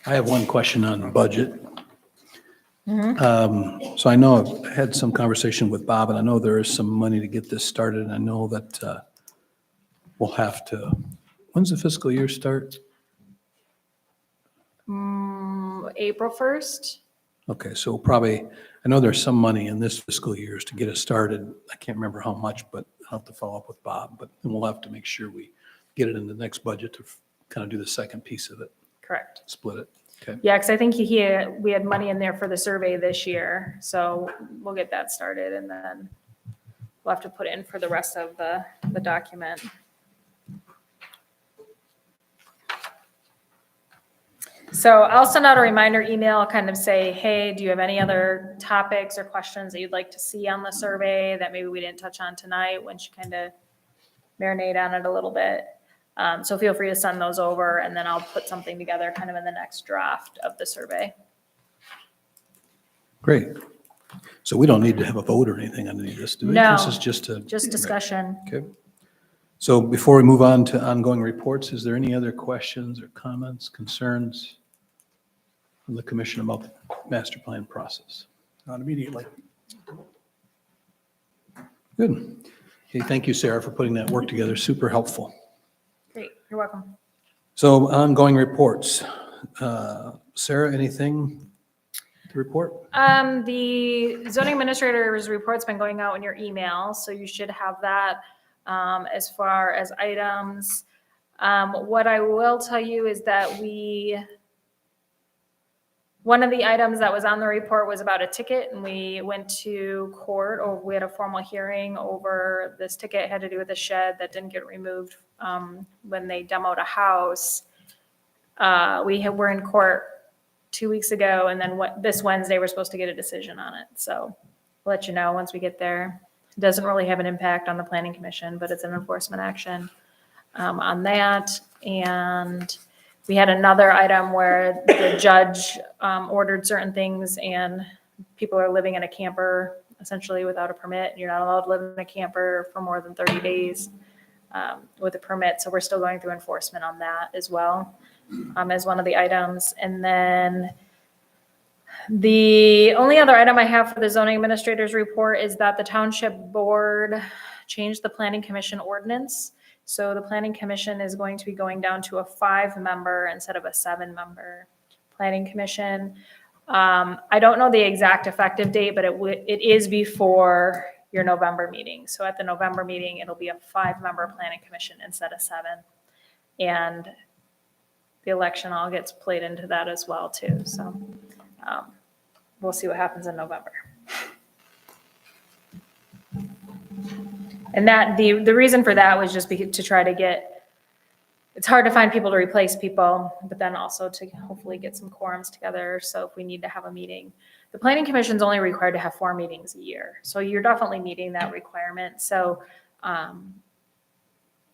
I have one question on budget. So I know I've had some conversation with Bob, and I know there is some money to get this started. And I know that we'll have to, when's the fiscal year start? April 1st? Okay, so probably, I know there's some money in this fiscal years to get us started. I can't remember how much, but I'll have to follow up with Bob. But then we'll have to make sure we get it in the next budget to kind of do the second piece of it, Correct. split it. Okay. Yeah, because I think we had money in there for the survey this year. So we'll get that started and then we'll have to put in for the rest of the document. So I'll send out a reminder email, kind of say, hey, do you have any other topics or questions that you'd like to see on the survey that maybe we didn't touch on tonight, once you kind of marinate on it a little bit. So feel free to send those over and then I'll put something together kind of in the next draft of the survey. Great. So we don't need to have a vote or anything on any of this, do we? No, This is just a. Just discussion. Okay. So before we move on to ongoing reports, is there any other questions or comments, concerns from the commission about the master plan process? Not immediately. Good. Okay, thank you, Sarah, for putting that work together. Super helpful. Great, you're welcome. So ongoing reports. Sarah, anything to report? The zoning administrator's report's been going out in your email, so you should have that as far as items. What I will tell you is that one of the items that was on the report was about a ticket, and we went to court, or we had a formal hearing over this ticket. It had to do with a shed that didn't get removed when they demoed a house. We're in court 2 weeks ago, and then this Wednesday, we're supposed to get a decision on it. So we'll let you know once we get there. It doesn't really have an impact on the planning commission, but it's an enforcement action on that. And we had another item where the judge ordered certain things and people are living in a camper essentially without a permit. You're not allowed to live in a camper for more than 30 days with a permit. So we're still going through enforcement on that as well as one of the items. And then the only other item I have for the zoning administrator's report is that the township board changed the planning commission ordinance. So the planning commission is going to be going down to a 5-member instead of a 7-member planning commission. I don't know the exact effective date, but it is before your November meeting. So at the November meeting, it'll be a 5-member planning commission instead of 7. And the election all gets played into that as well too. So we'll see what happens in November. And that the reason for that was just to try to get, it's hard to find people to replace people, but then also to hopefully get some quorums together. So if we need to have a meeting, the planning commission is only required to have 4 meetings a year. So you're definitely meeting that requirement. So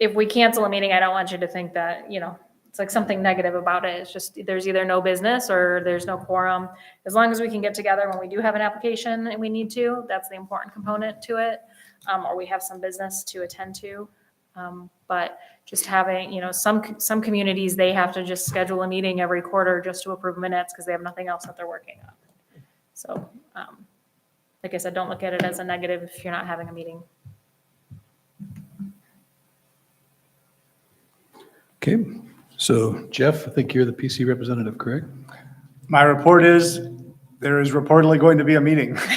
if we cancel a meeting, I don't want you to think that, it's like something negative about it. It's just, there's either no business or there's no quorum. As long as we can get together when we do have an application and we need to, that's the important component to it. Or we have some business to attend to. But just having, some communities, they have to just schedule a meeting every quarter just to approve minutes because they have nothing else that they're working on. So, like I said, don't look at it as a negative if you're not having a meeting. Okay, so Jeff, I think you're the PC representative, correct? My report is, there is reportedly going to be a meeting, November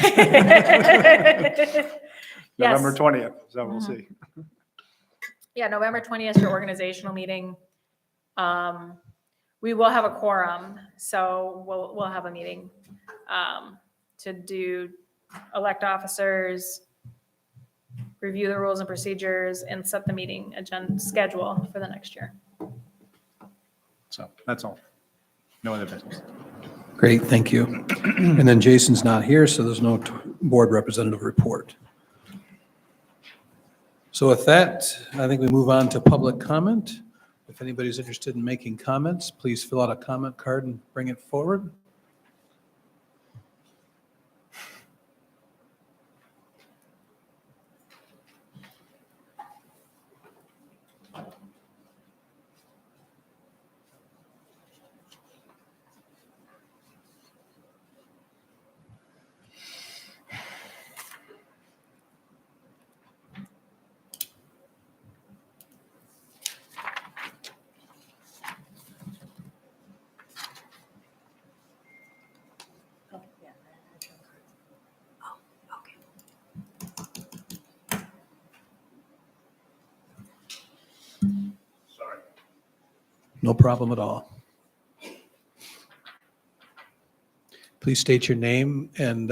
Yes. 20th, so we'll see. Yeah, November 20th, your organizational meeting. We will have a quorum, so we'll have a meeting to elect officers, review the rules and procedures, and set the meeting agenda schedule for the next year. So that's all. No other business. Great, thank you. And then Jason's not here, so there's no board representative report. So with that, I think we move on to public comment. If anybody's interested in making comments, please fill out a comment card and bring it forward. No problem at all. Please state your name and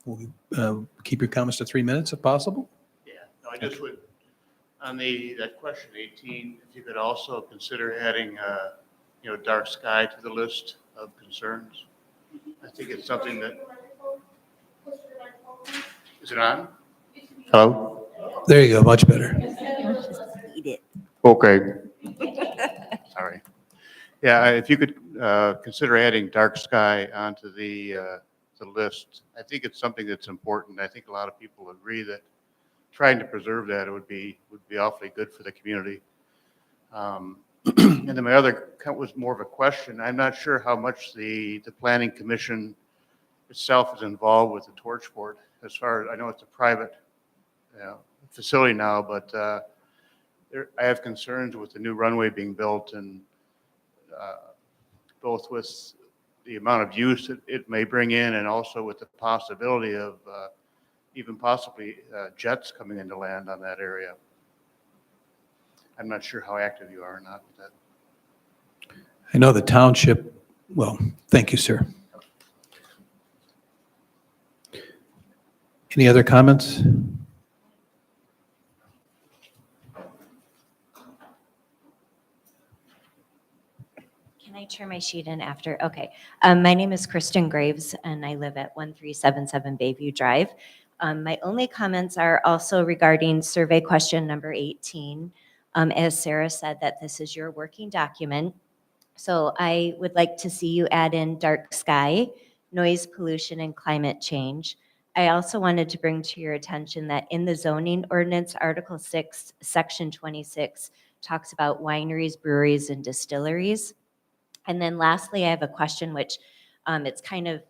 we'll keep your comments to 3 minutes if possible. Yeah, no, I just would, on that question 18, if you could also consider adding, dark sky to the list of concerns. I think it's something that, is it on? Hello? There you go, much better. Eat it. Okay. Sorry. Yeah, if you could consider adding dark sky onto the list, I think it's something that's important. I think a lot of people agree that trying to preserve that would be awfully good for the community. And then my other was more of a question. I'm not sure how much the Planning Commission itself is involved with the torch board. As far as I know, it's a private facility now, but I have concerns with the new runway being built, and both with the amount of use it may bring in, and also with the possibility of even possibly jets coming into land on that area. I'm not sure how active you are or not with that. I know the township, well, thank you, sir. Any other comments? Can I turn my sheet in after? Okay. My name is Kristen Graves, and I live at 1377 Bayview Drive. My only comments are also regarding survey question number 18. As Sarah said, that this is your working document. So I would like to see you add in dark sky, noise pollution, and climate change. I also wanted to bring to your attention that in the zoning ordinance, Article 6, Section 26, talks about wineries, breweries, and distilleries. And then lastly, I have a question which it's kind of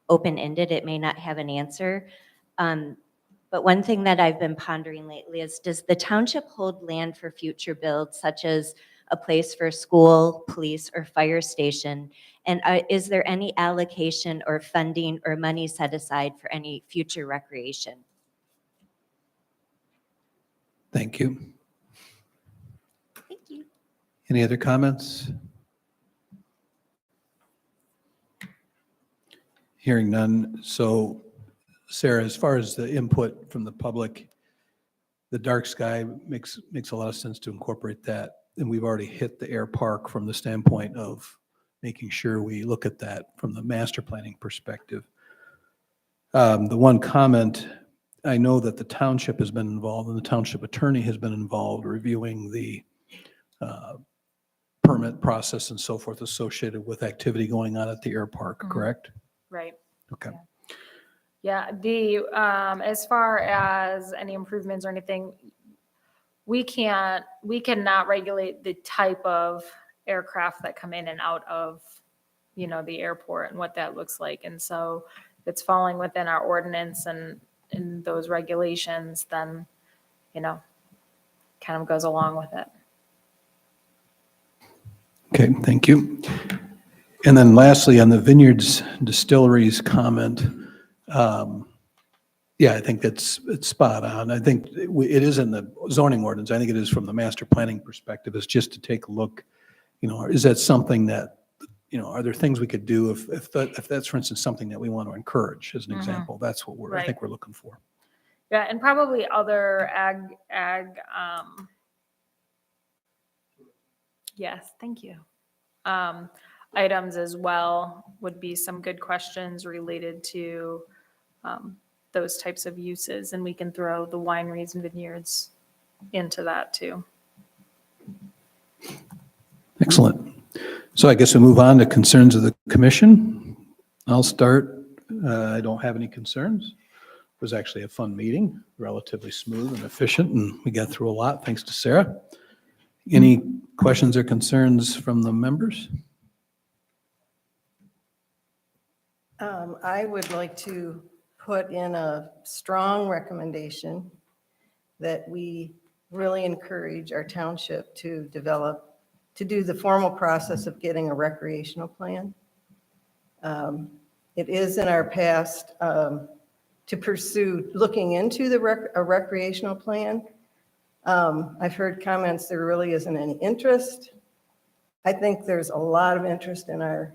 open-ended. It may not have an answer. But one thing that I've been pondering lately is, does the township hold land for future builds, such as a place for a school, police, or fire station? And is there any allocation or funding or money set aside for any future recreation? Thank you. Thank you. Any other comments? Hearing none. So Sarah, as far as the input from the public, the dark sky makes a lot of sense to incorporate that. And we've already hit the air park from the standpoint of making sure we look at that from the master planning perspective. The one comment, I know that the township has been involved and the township attorney has been involved reviewing the permit process and so forth associated with activity going on at the air park, correct? Right. Okay. Yeah, as far as any improvements or anything, we cannot regulate the type of aircraft that come in and out of, the airport and what that looks like. And so if it's falling within our ordinance and in those regulations, then, kind of goes along with it. Okay, thank you. And then lastly, on the vineyards distilleries comment, yeah, I think it's spot on. I think it is in the zoning ordinance. I think it is from the master planning perspective. It's just to take a look, is that something that, are there things we could do if that's, for instance, something that we want to encourage as an example? That's what I think we're looking for. Yeah, and probably other yes, thank you. Items as well would be some good questions related to those types of uses, and we can throw the wineries and vineyards into that too. Excellent. So I guess we'll move on to concerns of the commission. I'll start. I don't have any concerns. It was actually a fun meeting, relatively smooth and efficient, and we got through a lot thanks to Sarah. Any questions or concerns from the members? I would like to put in a strong recommendation that we really encourage our township to do the formal process of getting a recreational plan. It is in our past to pursue looking into a recreational plan. I've heard comments there really isn't any interest. I think there's a lot of interest in our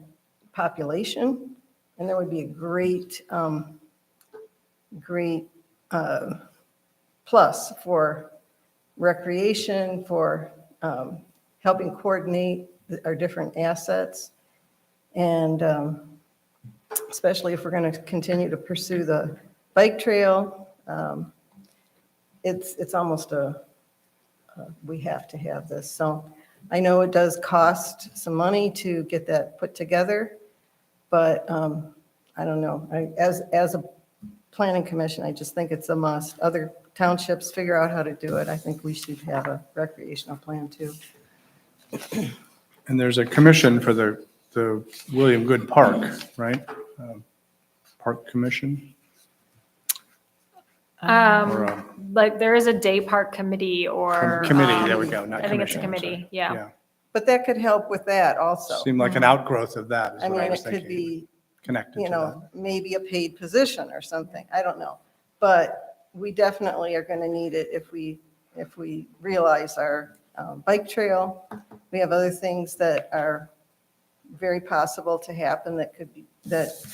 population, and there would be a great plus for recreation, for helping coordinate our different assets, and especially if we're going to continue to pursue the bike trail. It's almost we have to have this. So I know it does cost some money to get that put together, but I don't know. As a planning commission, I just think it's a must. Other townships figure out how to do it. I think we should have a recreational plan too. And there's a commission for the William Good Park, right? Park Commission? Or Like there is a day park committee or. committee, there we go, not I think it's a commission, committee, sorry. yeah. But that could help with that also. Seemed like an outgrowth of that is I what I mean, was it could thinking, be, connected to that. maybe a paid position or something. I don't know. But we definitely are going to need it if we realize our bike trail. We have other things that are very possible to happen that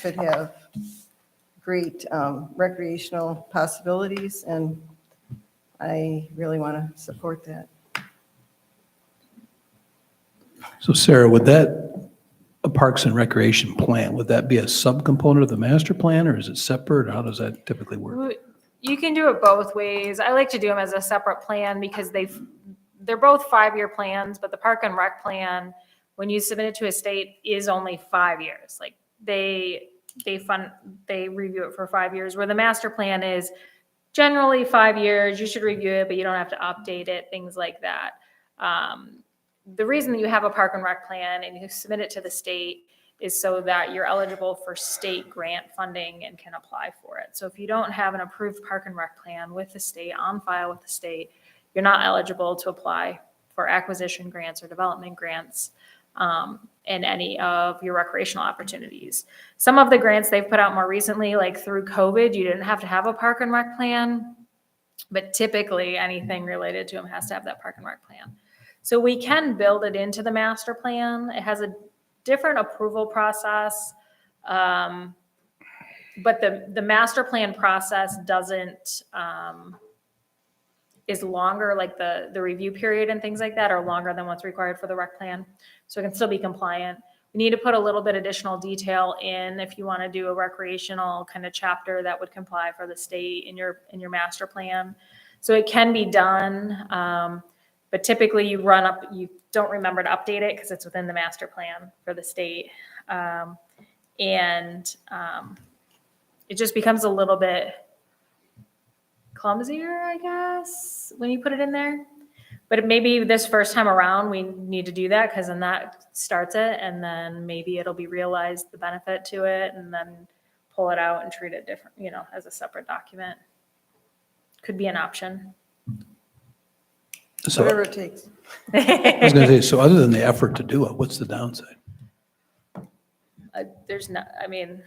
could have great recreational possibilities, and I really want to support that. So Sarah, would a Parks and Recreation plan, would that be a subcomponent of the master plan, or is it separate? Or how does that typically work? You can do it both ways. I like to do them as a separate plan because they're both 5-year plans, but the Park and Rec plan, when you submit it to a state, is only 5 years. Like they review it for 5 years, where the master plan is generally 5 years. You should review it, but you don't have to update it, things like that. The reason that you have a Park and Rec plan and you submit it to the state is so that you're eligible for state grant funding and can apply for it. So if you don't have an approved Park and Rec plan with the state, on file with the state, you're not eligible to apply for acquisition grants or development grants in any of your recreational opportunities. Some of the grants they've put out more recently, like through COVID, you didn't have to have a Park and Rec plan, but typically anything related to them has to have that Park and Rec plan. So we can build it into the master plan. It has a different approval process, but the master plan process is longer, like the review period and things like that are longer than what's required for the rec plan. So it can still be compliant. We need to put a little bit additional detail in if you want to do a recreational kind of chapter that would comply for the state in your master plan. So it can be done, but typically you don't remember to update it because it's within the master plan for the state. It just becomes a little bit clumsier, I guess, when you put it in there. But maybe this first time around, we need to do that because then that starts it, and then maybe it'll be realized the benefit to it, and then pull it out and treat it different, as a separate document. Could be an option. So Whatever it takes. I was going to say, so other than the effort to do it, what's the downside? There's not, I mean,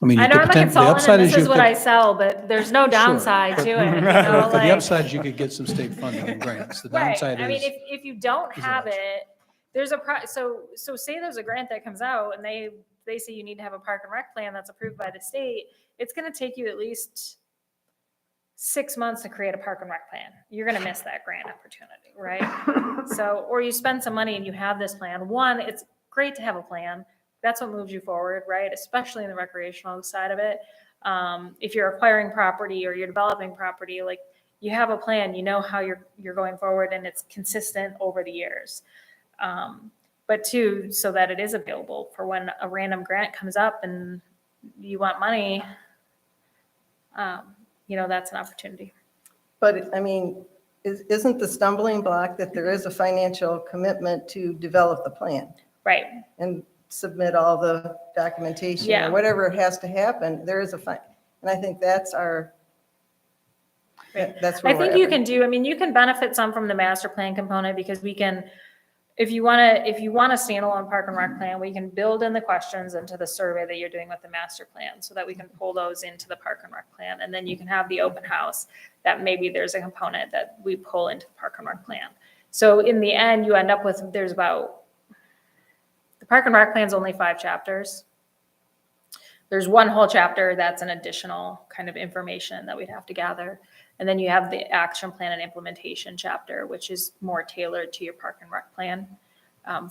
I mean, I you know could I'm a the consultant upside and is this you is what could. I sell, but there's no downside to it, you know, The like. upside is you could get some state funding and grants. The Right, downside I mean, is, if you don't isn't have much. it, there's so say there's a grant that comes out and they say you need to have a park and rec plan that's approved by the state, it's gonna take you at least 6 months to create a park and rec plan. You're gonna miss that grant opportunity, right? So, or you spend some money and you have this plan. One, it's great to have a plan. That's what moves you forward, right? Especially in the recreational side of it. If you're acquiring property or you're developing property, like you have a plan, you know how you're going forward and it's consistent over the years. But two, so that it is available for when a random grant comes up and you want money, you know, that's an opportunity. But I mean, isn't the stumbling block that there is a financial commitment to develop the plan Right. and submit all the documentation Yeah. or whatever has to happen? There is and I think that's that's where I think we're you at. can do, I mean, you can benefit some from the master plan component because we can, if you want a standalone park and rec plan, we can build in the questions into the survey that you're doing with the master plan so that we can pull those into the park and rec plan. And then you can have the open house that maybe there's a component that we pull into the park and rec plan. So in the end, you end up with, the park and rec plan is only 5 chapters. There's one whole chapter that's an additional kind of information that we'd have to gather. And then you have the action plan and implementation chapter, which is more tailored to your park and rec plan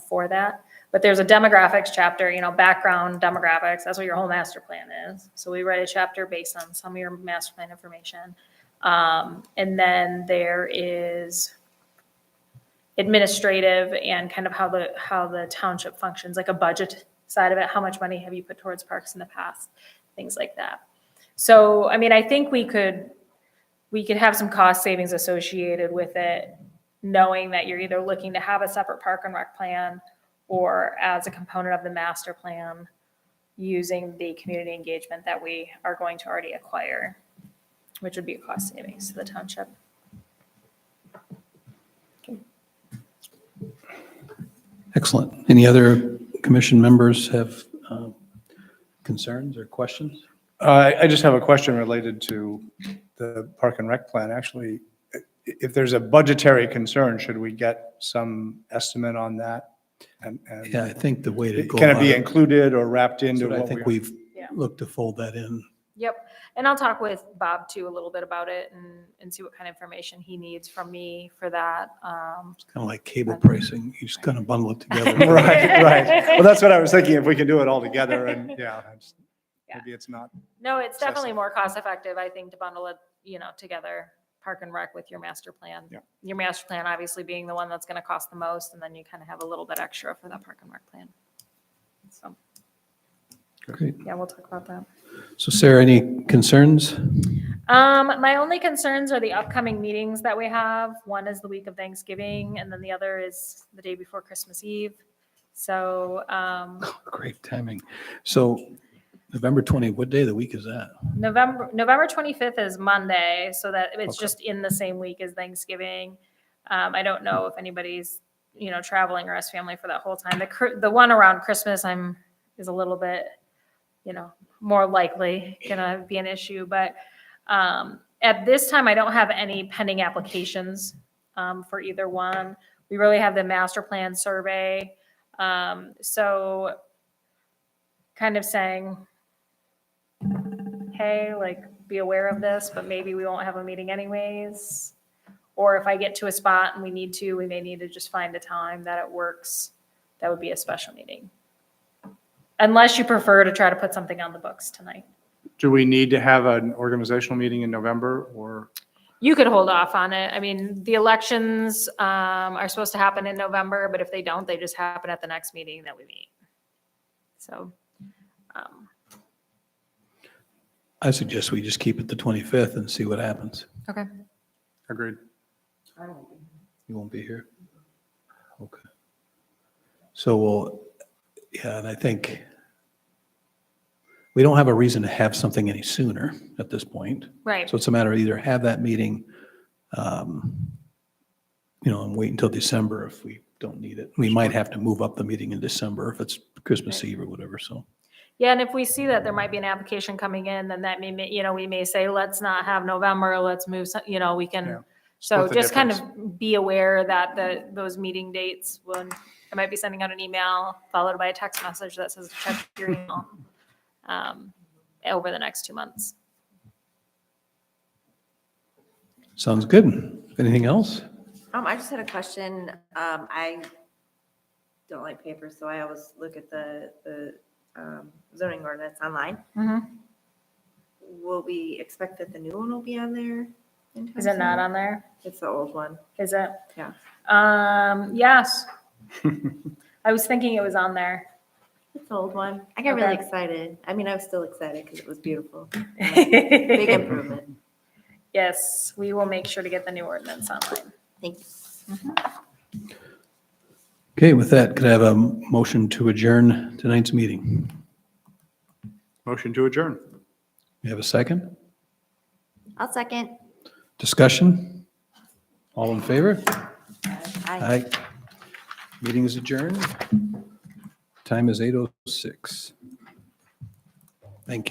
for that. But there's a demographics chapter, you know, background demographics. That's what your whole master plan is. So we write a chapter based on some of your master plan information. And then there is administrative and kind of how the township functions, like a budget side of it. How much money have you put towards parks in the past? Things like that. So, I mean, I think we could have some cost savings associated with it, knowing that you're either looking to have a separate park and rec plan or as a component of the master plan, using the community engagement that we are going to already acquire, which would be a cost savings to the township. excellent. Any other commission members have concerns or questions? I just have a question related to the park and rec plan. Actually, if there's a budgetary concern, should we get some estimate on that? And Yeah, I think the way to go can it about be it, included or wrapped into I what think we? we've Yeah. looked to fold that in. Yep. And I'll talk with Bob too a little bit about it and see what kind of information he needs from me for that. It's kind of like cable pricing. You just kind of bundle it together. Right. Well, that's what I was thinking, if we can do it all together and, maybe it's not. No, it's definitely Excessive. more cost effective, I think, to bundle it, you know, together, park and rec with your master plan. Yeah. Your master plan obviously being the one that's going to cost the most, and then you kind of have a little bit extra for that park and rec plan. So, Great. yeah, we'll talk about that. So Sarah, any concerns? My only concerns are the upcoming meetings that we have. One is the week of Thanksgiving, and then the other is the day before Christmas Eve. So, Great timing. So November 20, what day of the week is that? November 25th is Monday, so that it's Okay. just in the same week as Thanksgiving. I don't know if anybody's, you know, traveling or as family for that whole time. The one around Christmas is a little bit, you know, more likely gonna be an issue, but at this time, I don't have any pending applications for either one. We really have the master plan survey. So kind of saying, hey, like, be aware of this, but maybe we won't have a meeting anyways. Or if I get to a spot and we may need to just find a time that it works. That would be a special meeting. Unless you prefer to try to put something on the books tonight. Do we need to have an organizational meeting in November or? You could hold off on it. I mean, the elections are supposed to happen in November, but if they don't, they just happen at the next meeting that we meet. So, I suggest we just keep it the 25th and see what happens. okay. Agreed. You won't be here? Okay. So yeah, and I think we don't have a reason to have something any sooner at this point. Right. So it's a matter of either have that meeting, and wait until December if we don't need it. We might have to move up the meeting in December if it's Christmas Eve or whatever, so. Yeah, and if we see that there might be an application coming in, then that may, we may say, let's not have November, let's move, we Yeah. can. So Split the just kind of be aware that those meeting dates, when I might be sending out an email followed by a text message that says check your email over the next 2 months. Sounds good. Anything else? I just had a question. I don't like paper, so I always look at the zoning ordinance online. Will we expect that the new one will be on there? in time Is it not soon? on there? It's the old one. Is it? Yeah. Yes. I was thinking it was on there. It's the old one. I got really Okay. excited. I mean, I was still excited because it was beautiful. Big improvement. Yes, we will make sure to get the new ordinance online. Thank you. Okay, with that, could I have a motion to adjourn tonight's meeting? Motion to adjourn. You have a second? I'll second. Discussion? All in favor? Aye. Meeting is adjourned. Time is 8:06.